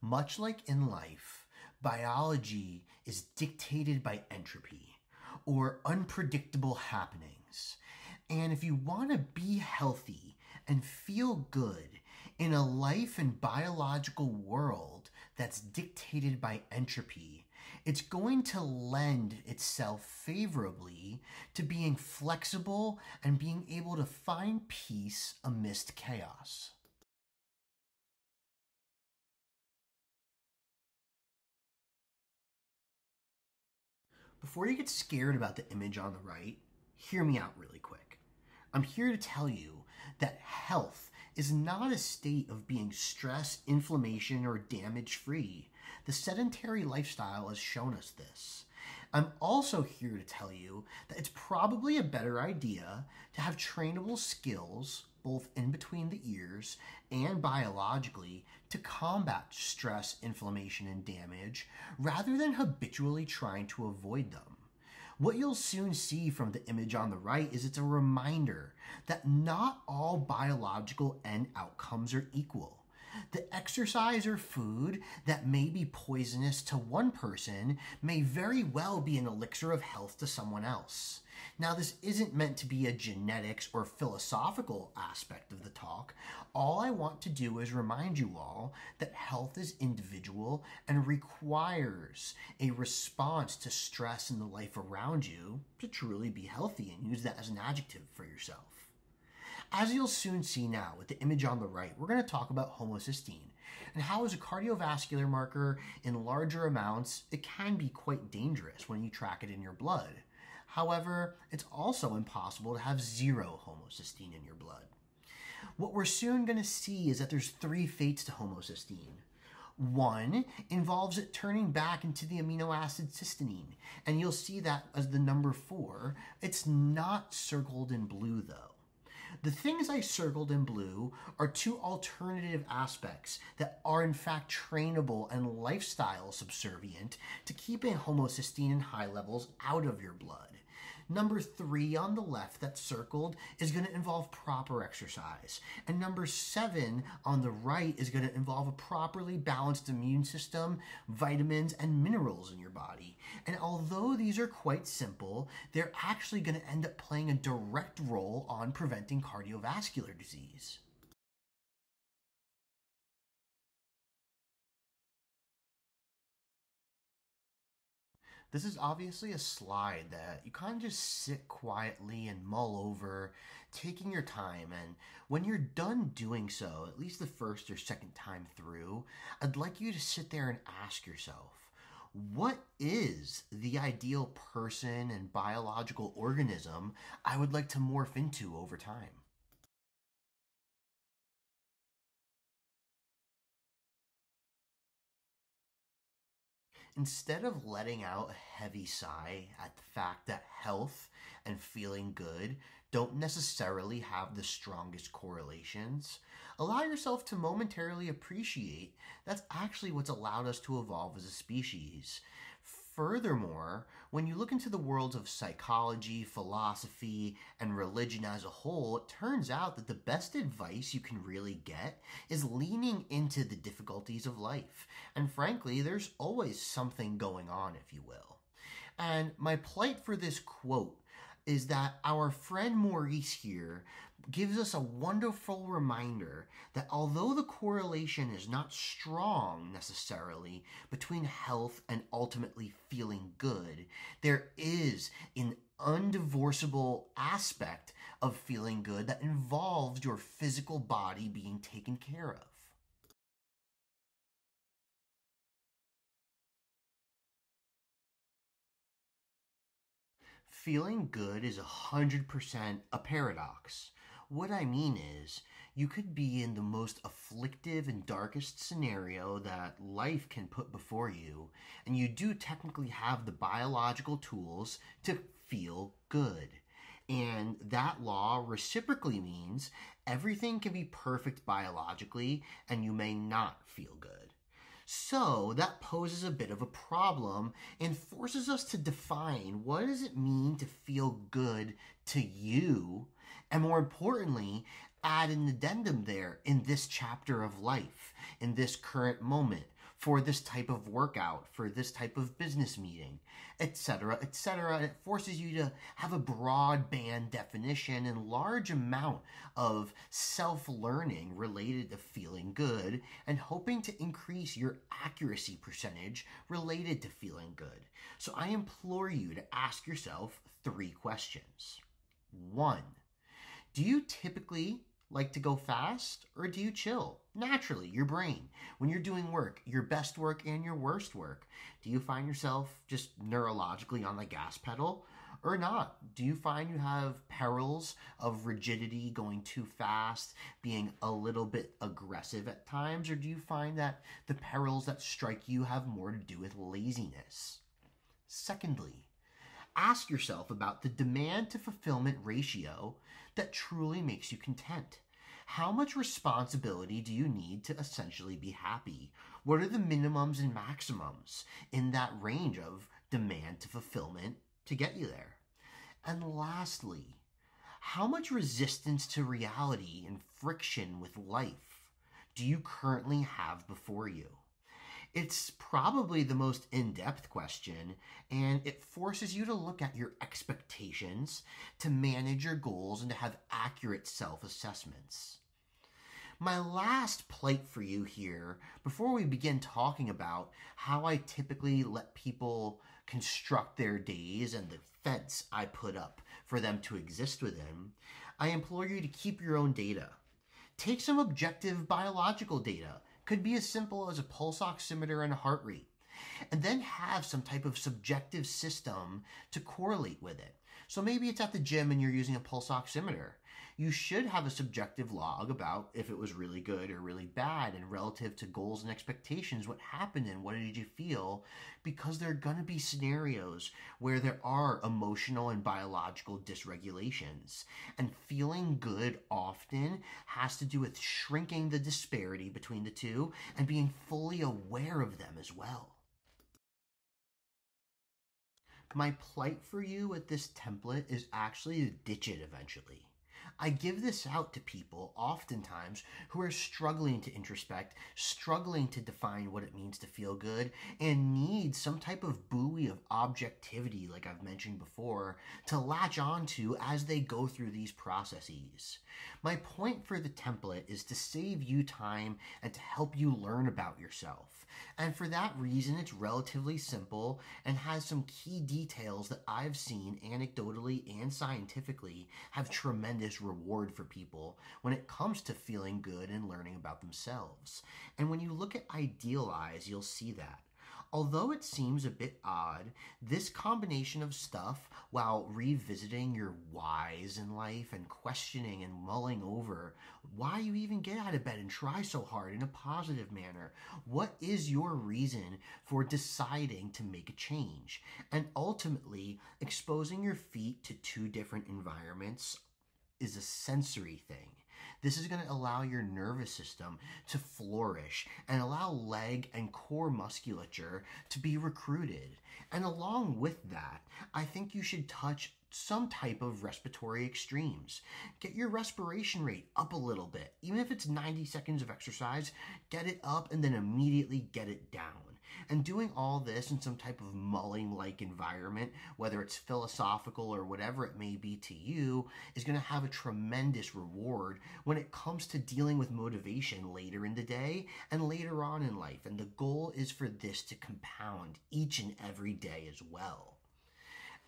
Much like in life, biology is dictated by entropy, or unpredictable happenings. And if you want to be healthy and feel good in a life and biological world that's dictated by entropy, it's going to lend itself favorably to being flexible and being able to find peace amidst chaos. Before you get scared about the image on the right, hear me out really quick. I'm here to tell you that health is not a state of being stress, inflammation, or damage free. The sedentary lifestyle has shown us this. I'm also here to tell you that it's probably a better idea to have trainable skills, both in between the ears and biologically, to combat stress, inflammation, and damage, rather than habitually trying to avoid them. What you'll soon see from the image on the right is it's a reminder that not all biological end outcomes are equal. The exercise or food that may be poisonous to one person may very well be an elixir of health to someone else. Now, this isn't meant to be a genetics or philosophical aspect of the talk. All I want to do is remind you all that health is individual and requires a response to stress in the life around you to truly be healthy, and use that as an adjective for yourself. As you'll soon see now with the image on the right, we're going to talk about homocysteine and how, as a cardiovascular marker in larger amounts, it can be quite dangerous when you track it in your blood. However, it's also impossible to have zero homocysteine in your blood. What we're soon going to see is that there's three fates to homocysteine. One involves it turning back into the amino acid cysteine, and you'll see that as the number 4. It's not circled in blue though. The things I circled in blue are two alternative aspects that are in fact trainable and lifestyle subservient to keeping homocysteine in high levels out of your blood. Number 3 on the left that's circled is going to involve proper exercise. And number 7 on the right is going to involve a properly balanced immune system, vitamins, and minerals in your body. And although these are quite simple, they're actually going to end up playing a direct role on preventing cardiovascular disease. This is obviously a slide that you kind of just sit quietly and mull over, taking your time, and when you're done doing so, at least the first or second time through, I'd like you to sit there and ask yourself, what is the ideal person and biological organism I would like to morph into over time? Instead of letting out a heavy sigh at the fact that health and feeling good don't necessarily have the strongest correlations, allow yourself to momentarily appreciate that's actually what's allowed us to evolve as a species. Furthermore, when you look into the worlds of psychology, philosophy, and religion as a whole, it turns out that the best advice you can really get is leaning into the difficulties of life. And frankly, there's always something going on, if you will. And my plight for this quote is that our friend Maurice here gives us a wonderful reminder that although the correlation is not strong necessarily between health and ultimately feeling good, there is an undivorceable aspect of feeling good that involves your physical body being taken care of. Feeling good is 100% a paradox. What I mean is, you could be in the most afflictive and darkest scenario that life can put before you, and you do technically have the biological tools to feel good. And that law reciprocally means everything can be perfect biologically, and you may not feel good. So that poses a bit of a problem and forces us to define what does it mean to feel good to you, and more importantly, add an addendum there in this chapter of life, in this current moment. for this type of workout, for this type of business meeting, etc., etc. And it forces you to have a broadband definition and large amount of self-learning related to feeling good and hoping to increase your accuracy percentage related to feeling good. So I implore you to ask yourself 3 questions. 1, do you typically like to go fast, or do you chill naturally, your brain, when you're doing work, your best work and your worst work? Do you find yourself just neurologically on the gas pedal or not? Do you find you have perils of rigidity, going too fast, being a little bit aggressive at times? Or do you find that the perils that strike you have more to do with laziness? Secondly, ask yourself about the demand to fulfillment ratio that truly makes you content. How much responsibility do you need to essentially be happy? What are the minimums and maximums in that range of demand to fulfillment to get you there? And lastly, how much resistance to reality and friction with life do you currently have before you? It's probably the most in-depth question, and it forces you to look at your expectations, to manage your goals, and to have accurate self-assessments. My last plight for you here, before we begin talking about how I typically let people construct their days and the fence I put up for them to exist within, I implore you to keep your own data. Take some objective biological data. Could be as simple as a pulse oximeter and a heart rate, and then have some type of subjective system to correlate with it. So maybe it's at the gym and you're using a pulse oximeter. You should have a subjective log about if it was really good or really bad, and relative to goals and expectations, what happened and what did you feel, because there are going to be scenarios where there are emotional and biological dysregulations. And feeling good often has to do with shrinking the disparity between the two and being fully aware of them as well. My plight for you with this template is actually to ditch it eventually. I give this out to people oftentimes who are struggling to introspect, struggling to define what it means to feel good, and need some type of buoy of objectivity, like I've mentioned before, to latch onto as they go through these processes. My point for the template is to save you time and to help you learn about yourself. And for that reason, it's relatively simple and has some key details that I've seen anecdotally and scientifically have tremendous reward for people when it comes to feeling good and learning about themselves. And when you look at Idealize, you'll see that. Although it seems a bit odd, this combination of stuff, while revisiting your whys in life and questioning and mulling over why you even get out of bed and try so hard in a positive manner, what is your reason for deciding to make a change? And ultimately, exposing your feet to 2 different environments is a sensory thing. This is going to allow your nervous system to flourish and allow leg and core musculature to be recruited. And along with that, I think you should touch some type of respiratory extremes. Get your respiration rate up a little bit. Even if it's 90 seconds of exercise, get it up and then immediately get it down. And doing all this in some type of mulling-like environment, whether it's philosophical or whatever it may be to you, is going to have a tremendous reward when it comes to dealing with motivation later in the day and later on in life. And the goal is for this to compound each and every day as well.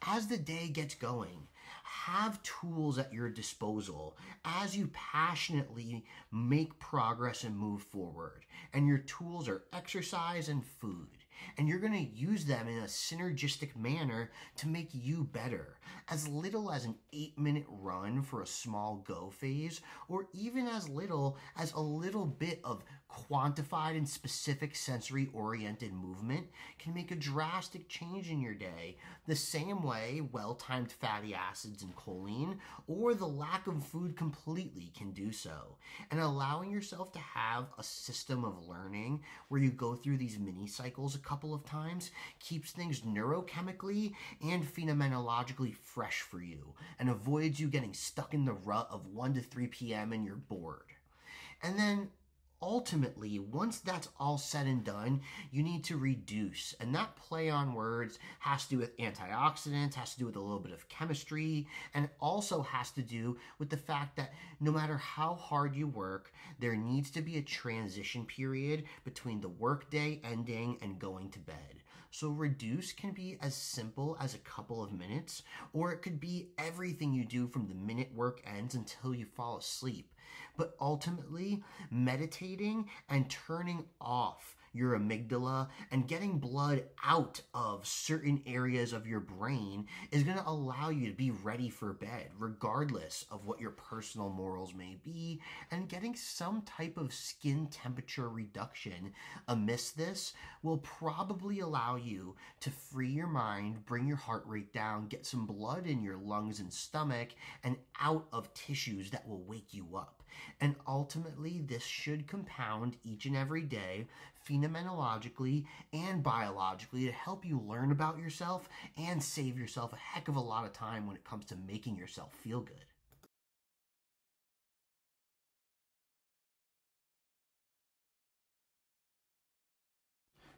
As the day gets going, have tools at your disposal as you passionately make progress and move forward. And your tools are exercise and food. And you're going to use them in a synergistic manner to make you better. As little as an 8-minute run for a small go phase, or even as little as a little bit of quantified and specific sensory-oriented movement can make a drastic change in your day, the same way well-timed fatty acids and choline, or the lack of food completely, can do so. And allowing yourself to have a system of learning where you go through these mini cycles a couple of times keeps things neurochemically and phenomenologically fresh for you and avoids you getting stuck in the rut of 1 to 3 p.m. and you're bored. And then ultimately, once that's all said and done, you need to reduce. And that play on words has to do with antioxidants, has to do with a little bit of chemistry, and it also has to do with the fact that no matter how hard you work, there needs to be a transition period between the workday ending and going to bed. So reduce can be as simple as a couple of minutes, or it could be everything you do from the minute work ends until you fall asleep. But ultimately, meditating and turning off your amygdala and getting blood out of certain areas of your brain is going to allow you to be ready for bed, regardless of what your personal morals may be. And getting some type of skin temperature reduction amidst this will probably allow you to free your mind, bring your heart rate down, get some blood in your lungs and stomach, and out of tissues that will wake you up. And ultimately, this should compound each and every day, phenomenologically and biologically, to help you learn about yourself and save yourself a heck of a lot of time when it comes to making yourself feel good.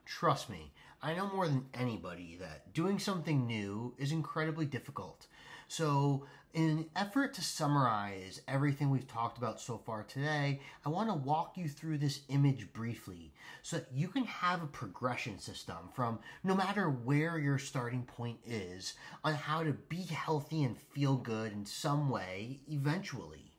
Trust me, I know more than anybody that doing something new is incredibly difficult. So, in an effort to summarize everything we've talked about so far today, I want to walk you through this image briefly so that you can have a progression system from no matter where your starting point is on how to be healthy and feel good in some way eventually.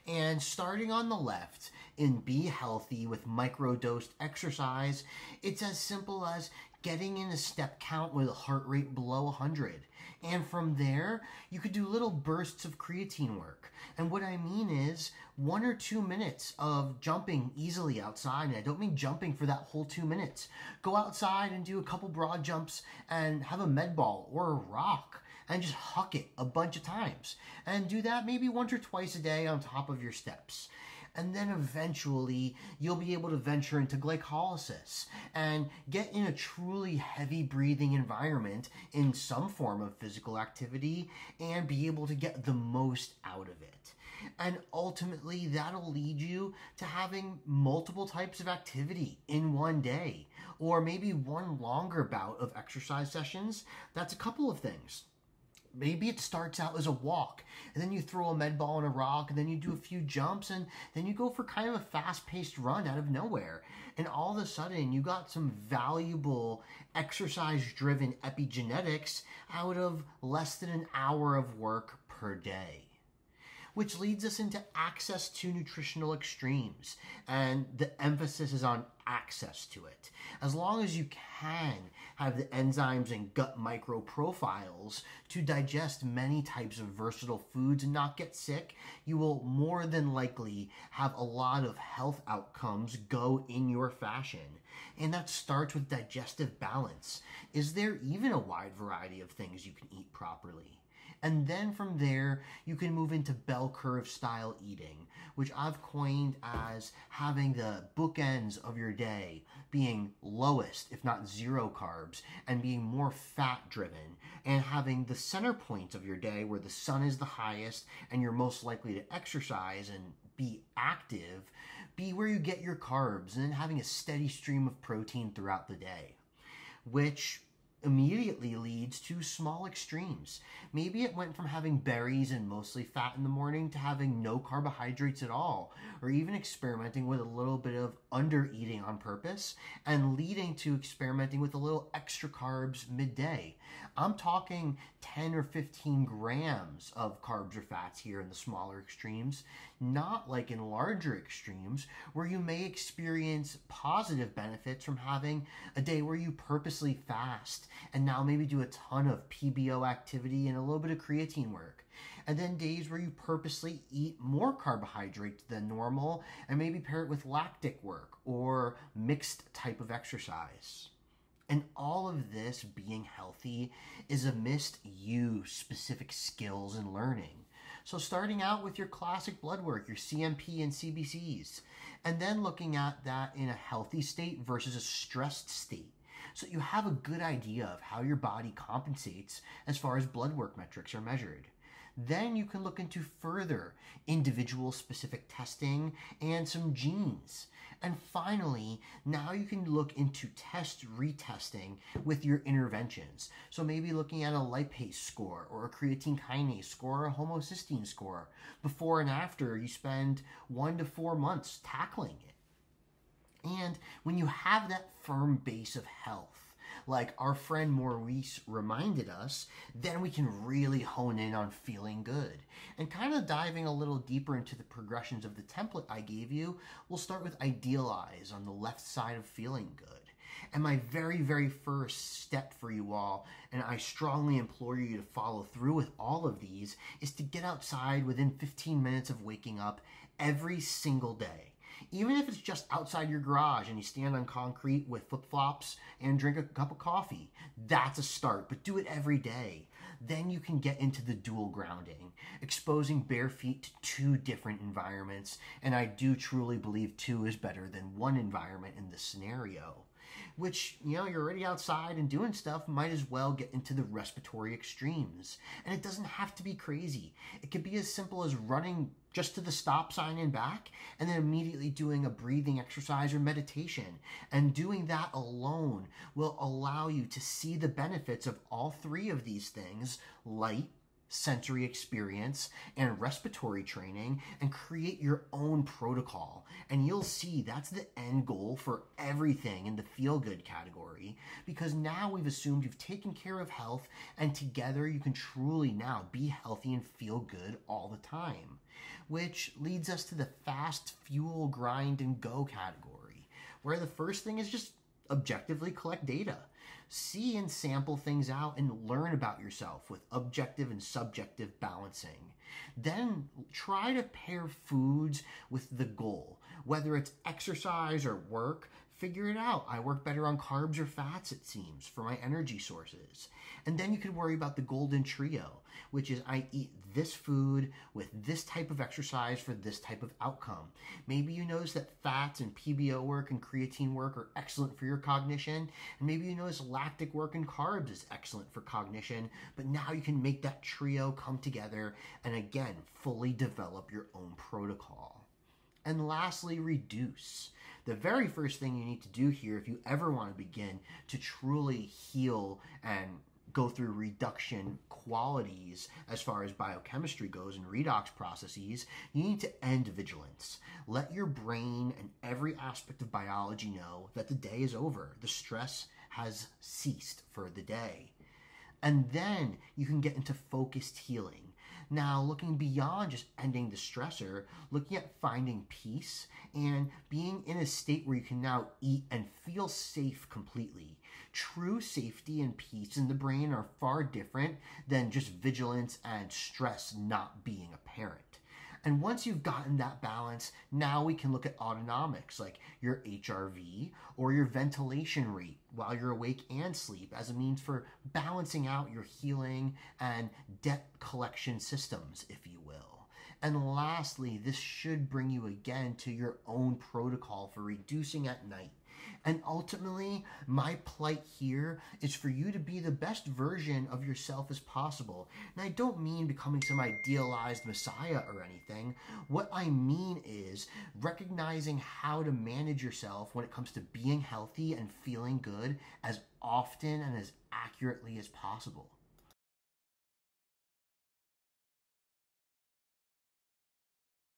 And starting on the left in Be Healthy with microdosed exercise, it's as simple as getting in a step count with a heart rate below 100. And from there, you could do little bursts of creatine work. And what I mean is 1 or 2 minutes of jumping easily outside. And I don't mean jumping for that whole 2 minutes. Go outside and do a couple broad jumps and have a med ball or a rock and just huck it a bunch of times. And do that maybe once or twice a day on top of your steps. And then eventually you'll be able to venture into glycolysis and get in a truly heavy breathing environment in some form of physical activity and be able to get the most out of it. And ultimately that'll lead you to having multiple types of activity in one day, or maybe one longer bout of exercise sessions. That's a couple of things. Maybe it starts out as a walk, and then you throw a med ball and a rock, and then you do a few jumps, and then you go for kind of a fast-paced run out of nowhere. And all of a sudden, you got some valuable exercise-driven epigenetics out of less than an hour of work per day. Which leads us into access to nutritional extremes. And the emphasis is on access to it. As long as you can have the enzymes and gut micro profiles to digest many types of versatile foods and not get sick, you will more than likely have a lot of health outcomes go in your fashion. And that starts with digestive balance. Is there even a wide variety of things you can eat properly? And then from there, you can move into bell curve style eating, which I've coined as having the bookends of your day being lowest, if not zero carbs, and being more fat driven, and having the center point of your day where the sun is the highest and you're most likely to exercise and be active, be where you get your carbs, and then having a steady stream of protein throughout the day, which immediately leads to small extremes. Maybe it went from having berries and mostly fat in the morning to having no carbohydrates at all, or even experimenting with a little bit of under eating on purpose and leading to experimenting with a little extra carbs midday. I'm talking 10 or 15 grams of carbs or fats here in the smaller extremes, not like in larger extremes where you may experience positive benefits from having a day where you purposely fast and now maybe do a ton of PBO activity and a little bit of creatine work. And then days where you purposely eat more carbohydrates than normal and maybe pair it with lactic work or mixed type of exercise. And all of this being healthy is amidst you specific skills and learning. So starting out with your classic blood work, your CMP and CBCs, and then looking at that in a healthy state versus a stressed state, so you have a good idea of how your body compensates as far as blood work metrics are measured. Then you can look into further individual specific testing and some genes. And finally, now you can look into retesting with your interventions. So maybe looking at a lipase score or a creatine kinase score or a homocysteine score. Before and after, you spend 1 to 4 months tackling it. And when you have that firm base of health, like our friend Maurice reminded us, then we can really hone in on feeling good. And kind of diving a little deeper into the progressions of the template I gave you, we'll start with idealize on the left side of feeling good. And my very, very first step for you all, and I strongly implore you to follow through with all of these, is to get outside within 15 minutes of waking up every single day. Even if it's just outside your garage and you stand on concrete with flip-flops and drink a cup of coffee, that's a start, but do it every day. Then you can get into the dual grounding, exposing bare feet to 2 different environments, and I do truly believe 2 is better than 1 environment in this scenario. Which, you're already outside and doing stuff, might as well get into the respiratory extremes. And it doesn't have to be crazy. It could be as simple as running just to the stop sign and back, and then immediately doing a breathing exercise or meditation. And doing that alone will allow you to see the benefits of all 3 of these things: light, sensory experience, and respiratory training, and create your own protocol. And you'll see that's the end goal for everything in the feel-good category, because now we've assumed you've taken care of health, and together you can truly now be healthy and feel good all the time. Which leads us to the fast fuel, grind, and go category, where the first thing is just objectively collect data. See and sample things out and learn about yourself with objective and subjective balancing. Then try to pair foods with the goal, whether it's exercise or work. Figure it out. I work better on carbs or fats, it seems, for my energy sources. And then you can worry about the golden trio, which is I eat this food with this type of exercise for this type of outcome. Maybe you notice that fats and PBO work and creatine work are excellent for your cognition, and maybe you notice lactic work and carbs is excellent for cognition, but now you can make that trio come together and again, fully develop your own protocol. And lastly, reduce. The very first thing you need to do here, if you ever want to begin to truly heal and go through reduction qualities as far as biochemistry goes and redox processes, you need to end vigilance. Let your brain and every aspect of biology know that the day is over. The stress has ceased for the day. And then you can get into focused healing. Now, looking beyond just ending the stressor, looking at finding peace and being in a state where you can now eat and feel safe completely. True safety and peace in the brain are far different than just vigilance and stress not being apparent. And once you've gotten that balance, now we can look at autonomics like your HRV or your ventilation rate while you're awake and sleep as a means for balancing out your healing and debt collection systems, if you will. And lastly, this should bring you again to your own protocol for reducing at night. And ultimately, my plight here is for you to be the best version of yourself as possible. And I don't mean becoming some idealized messiah or anything. What I mean is recognizing how to manage yourself when it comes to being healthy and feeling good as often and as accurately as possible.